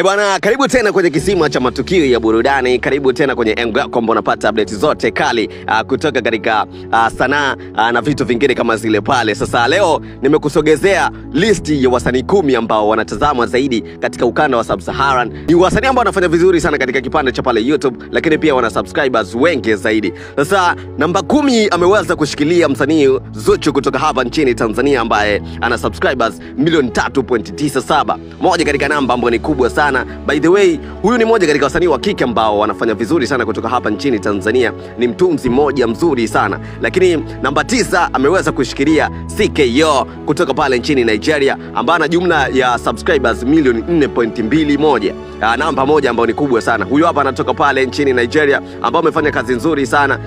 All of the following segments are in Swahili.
Bwana, karibu tena kwenye kisima cha matukio ya burudani. Karibu tena kwenye engo yako ambapo unapata update zote kali kutoka katika sanaa na vitu vingine kama zile pale. Sasa leo nimekusogezea listi ya wasanii 10 ambao wanatazamwa zaidi katika ukanda wa Sub-Saharan. Ni wasanii ambao wanafanya vizuri sana katika kipande cha pale YouTube, lakini pia wana subscribers wengi zaidi. Sasa namba 10 ameweza kushikilia msanii Zuchu kutoka hapa nchini Tanzania ambaye ana subscribers milioni 3.97. Moja katika namba ambayo ni kubwa sana. By the way, huyu ni moja katika wasanii wa kike ambao wanafanya vizuri sana kutoka hapa nchini Tanzania. Ni mtunzi mmoja mzuri sana. Lakini namba 9 ameweza kushikilia CKO kutoka pale nchini Nigeria ambaye ana jumla ya subscribers milioni 4.21. Namba moja ambayo ni kubwa sana. Huyu hapa anatoka pale nchini Nigeria ambao amefanya kazi nzuri sana.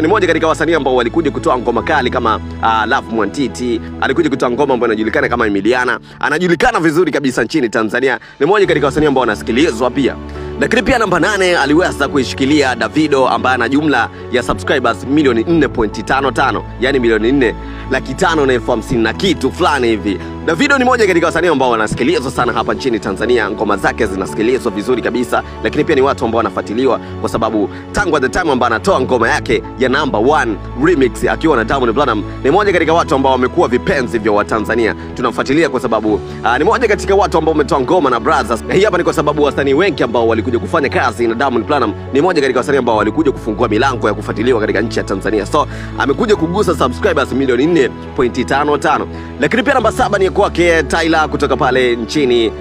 Ni moja katika wasanii ambao walikuja kutoa ngoma kali kama Love Mwantiti. Alikuja kutoa ngoma ambayo inajulikana kama Emiliana. Anajulikana vizuri kabisa nchini Tanzania. Ni moja katika wasanii ambao wanasikilizwa pia. Lakini pia namba 8 aliweza kuishikilia Davido ambaye ana jumla ya subscribers milioni 4.55, yani milioni 4,550,000 na kitu fulani hivi. Davido ni moja katika wasanii ambao wanasikilizwa sana hapa nchini Tanzania. Ngoma zake zinasikilizwa vizuri kabisa, lakini pia ni watu ambao wanafuatiliwa kwa sababu tangu the time ambao anatoa ngoma yake ya number 1 remix akiwa na Diamond Platnumz, ni moja katika watu ambao wamekuwa vipenzi vya Watanzania. Tunamfuatilia kwa sababu ni moja katika watu ambao wametoa ngoma na Brothers. Hii hapa ni kwa sababu wasanii wengi ambao walikuja kufanya kazi na Diamond Platnumz ni moja katika wasanii ambao walikuja kufungua milango ya kufuatiliwa katika nchi ya Tanzania. So amekuja kugusa subscribers milioni 4.55. Lakini pia namba 7 ni kwake Tyler kutoka pale nchini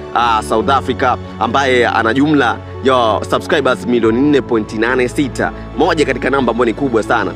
South Africa ambaye ana jumla ya subscribers milioni 4.86. Moja katika namba ambayo ni kubwa sana.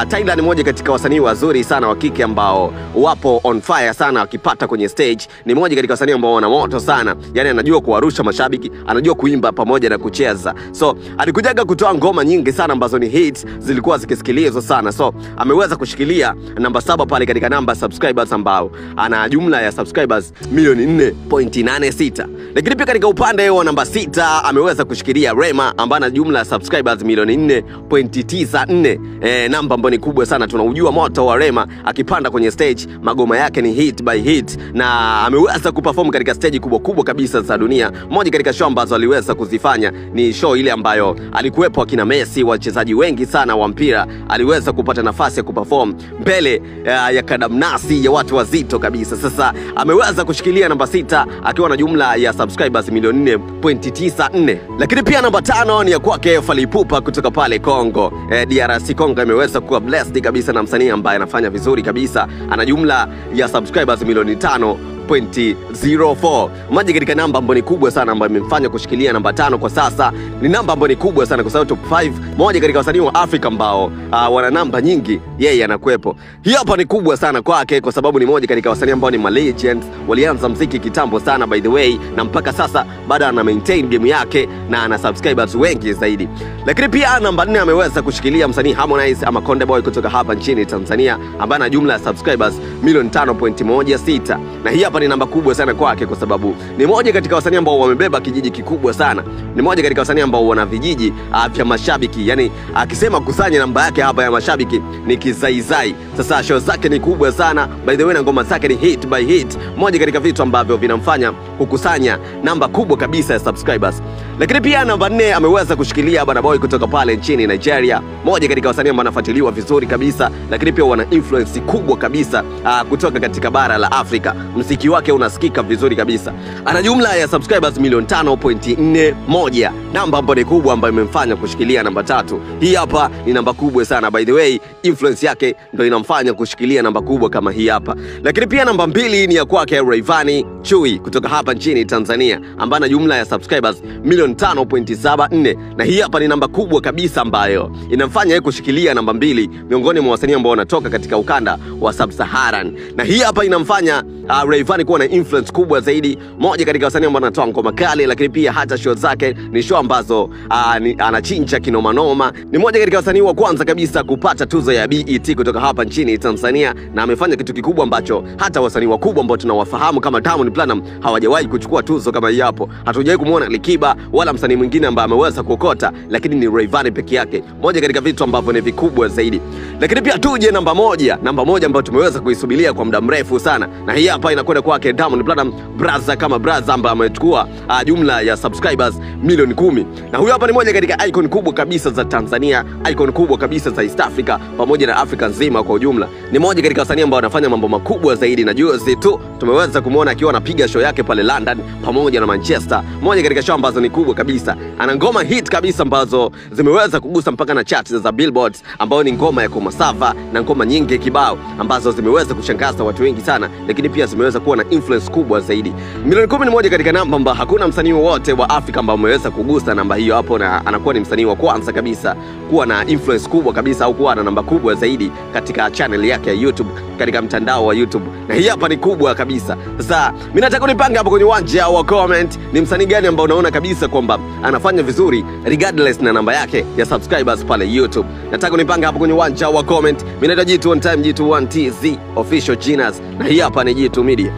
Tyler ni moja katika wasanii wazuri sana wa kike ambao wapo on fire sana wakipata kwenye stage. Ni moja katika wasanii ambao wana moto sana. Yaani anajua kuwarusha mashabiki, anajua kuimba pamoja na kucheza. So alikujaga kutoa ngoma nyingi sana ambazo ni hits, zilikuwa zikisikilizwa sana. So ameweza kushikilia namba 7 pale katika namba subscribers ambao ana jumla ya subscribers milioni 4.86. Lakini pia katika upande wa namba 6 ameweza kushikilia Rema ambaye ana jumla ya subscribers milioni 4.94. Namba ambayo ni kubwa sana. Tunaujua moto wa Rema akipanda kwenye stage, magoma yake ni hit by hit na ameweza kuperform katika stage kubwa kabisa za dunia. Moja katika show ambazo aliweza kuzifanya ni show ile ambayo alikuwepo akina Messi, wachezaji wengi sana wa mpira. Aliweza kupata nafasi ya kuperform mbele ya kadamnasi ya watu wazito kabisa. Sasa ameweza kushikilia namba 6 akiwa na jumla ya subscribers milioni 4.94. Lakini pia namba 5 ni ya kwake Fally Ipupa kutoka pale Kongo. DRC Kongo imeweza kuwa blessed kabisa na msanii ambaye anafanya vizuri kabisa. Ana jumla ya subscribers milioni 5.04. Moja katika namba ambayo ni kubwa sana ambayo imemfanya kushikilia namba 5 kwa sasa. Ni namba ambayo ni kubwa sana kwa sababu top 5 moja katika wasanii wa Afrika ambao wana namba nyingi, yeye anakuepo. Hii hapa ni kubwa sana kwake kwa sababu ni moja katika wasanii ambao ni legends. Walianza muziki kitambo sana by the way, na mpaka sasa bado ana maintain game yake na ana subscribers wengi zaidi. Lakini pia namba 4 ameweza kushikilia msanii Harmonize ama Konde Boy kutoka hapa nchini Tanzania ambaye ana jumla ya subscribers milioni 5.16. Na hii hapa ni namba kubwa sana kwake kwa sababu ni moja katika wasanii ambao wamebeba kijiji kikubwa sana. Ni moja katika wasanii ambao wana vijiji vya mashabiki. Yani akisema kusanya namba yake hapa ya mashabiki ni kizaizai. Sasa show zake ni kubwa sana by the way na ngoma zake ni hit by hit. Moja katika vitu ambavyo vinamfanya kukusanya namba kubwa kabisa ya subscribers. Lakini pia namba 4 ameweza kushikilia Burna Boy kutoka pale nchini Nigeria. Moja katika wasanii ambao wanafuatiliwa vizuri kabisa, lakini pia wana influence kubwa kabisa kutoka katika bara la Afrika. Muziki wake unasikika vizuri kabisa. Ana jumla ya subscribers milioni 5.41. Namba ambayo ni kubwa ambayo imemfanya kushikilia namba 3. Hii hapa ni namba kubwa sana by the way, influence yake ndio inamfanya kushikilia namba kubwa kama hii hapa. Lakini pia namba 2 ni ya kwake Rayvanny Chui kutoka hapa nchini Tanzania ambaye ana jumla ya subscribers milioni 5.74. Na hii hapa ni namba kubwa kabisa ambayo inamfanya yeye kushikilia namba 2 miongoni mwa wasanii ambao wanatoka katika ukanda wa Sub-Saharan. Na hii hapa inamfanya Rayvanny kuwa na influence kubwa zaidi. Moja katika wasanii ambao wanatoa ngoma kali, lakini pia hata show zake ni show ambazo anachinja kinoma noma. Ni moja katika wasanii wa kwanza kabisa kupata tuzo ya BET kutoka hapa nchini Tanzania na amefanya kitu kikubwa ambacho hata wasanii wakubwa ambao tunawafahamu kama Diamond Platnumz hawajawahi kuchukua tuzo kama hii hapo. Hatujawahi kumuona Likiba wala msanii mwingine ambaye ameweza kuokota, lakini ni Rayvanny peke yake. Moja katika vitu ambavyo ni vikubwa zaidi. Lakini pia tuje namba 1 ambayo tumeweza kuisubiria kwa muda mrefu sana. Na hii hapa inakwenda inakwenda kwake Diamond Platnumz brother kama brother ambaye amechukua jumla ya subscribers milioni 10. Na huyu hapa ni moja katika icon kubwa kabisa za Tanzania, icon kubwa kabisa za East Africa pamoja na Afrika nzima kwa ujumla. Ni moja katika wasanii ambao wanafanya mambo makubwa zaidi, na juzi tu tumeweza kumuona akiwa anapiga show yake pale London pamoja na Manchester. Moja katika show ambazo ni kubwa kabisa. Ana ngoma hit kabisa ambazo zimeweza kugusa mpaka na charts za Billboard, ambao ni ngoma ya Komasava na ngoma nyingi kibao ambazo zimeweza kushangaza watu wengi sana, lakini pia zimeweza kuwa na influence kubwa zaidi. Milioni 10 ni moja katika namba ambayo hakuna msanii wote wa Afrika ambao ameweza kugusa namba hiyo hapo, na anakuwa ni msanii wa kwanza kabisa kuwa na influence kubwa kabisa au kuwa na namba kubwa zaidi katika channel yake ya YouTube, katika mtandao wa YouTube. Na hii hapa ni kubwa kabisa. Sasa mimi nataka unipange hapo kwenye uwanja wa comment, ni msanii gani ambao unaona kabisa kwamba anafanya vizuri regardless na namba yake ya subscribers pale YouTube. Nataka unipange hapo kwenye uwanja wa comment. Mimi naitwa Jitu One Time, Jitu One TZ official Genius, na hii hapa ni Jitu Media.